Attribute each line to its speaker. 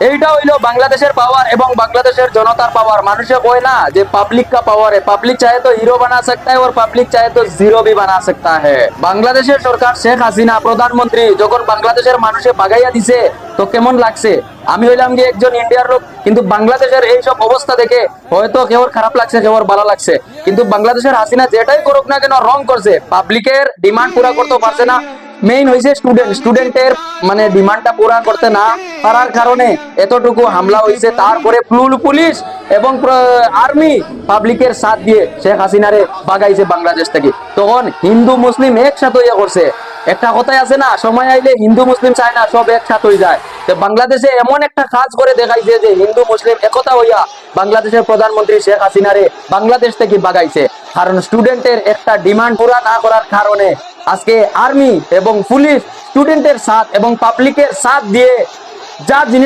Speaker 1: এইটা হইলো বাংলাদেশের পাওয়ার এবং বাংলাদেশের জনতার পাওয়ার। মানুষে কয় না যে पब्लिक का पावर है, पब्लिक चाहे तो हीरो बना सकता है और पब्लिक चाहे तो जीरो भी बना सकता है। বাংলাদেশের সরকার শেখ হাসিনা প্রধানমন্ত্রী যখন বাংলাদেশের মানুষে বাগাইয়া দিছে তো কেমন লাগছে? আমি হইলাম কি একজন ইন্ডিয়ার লোক, কিন্তু বাংলাদেশের এই সব অবস্থা দেখে হয়তো কেউর খারাপ লাগছে, কেউর ভালো লাগছে, কিন্তু বাংলাদেশের হাসিনা যেটাই করুক না কেন রং করছে, পাবলিকের ডিমান্ড পুরা করতে পারছে না। মেইন হইছে স্টুডেন্টের মানে ডিমান্ডটা পুরা করতে না পারার কারণে এতটুকু হামলা হইছে। তারপরে পুলিশ এবং আর্মি পাবলিকের সাথ দিয়ে শেখ হাসিনারে বাগাইছে বাংলাদেশ থেকে। তখন হিন্দু মুসলিম একসাথে ইয়ে করছে। একটা কথাই আছে না, সময় আইলে হিন্দু মুসলিম চায় না, সব একসাথে হয়ে যায়। তো বাংলাদেশে এমন একটা কাজ করে দেখাইছে যে হিন্দু মুসলিম একতা হইয়া বাংলাদেশের প্রধানমন্ত্রী শেখ হাসিনারে বাংলাদেশ থেকে বাগাইছে। কারণ স্টুডেন্টের একটা ডিমান্ড পুরা না করার কারণে আজকে আর্মি এবং পুলিশ স্টুডেন্টের সাথ এবং পাবলিকের সাথ দিয়ে যা জিনিস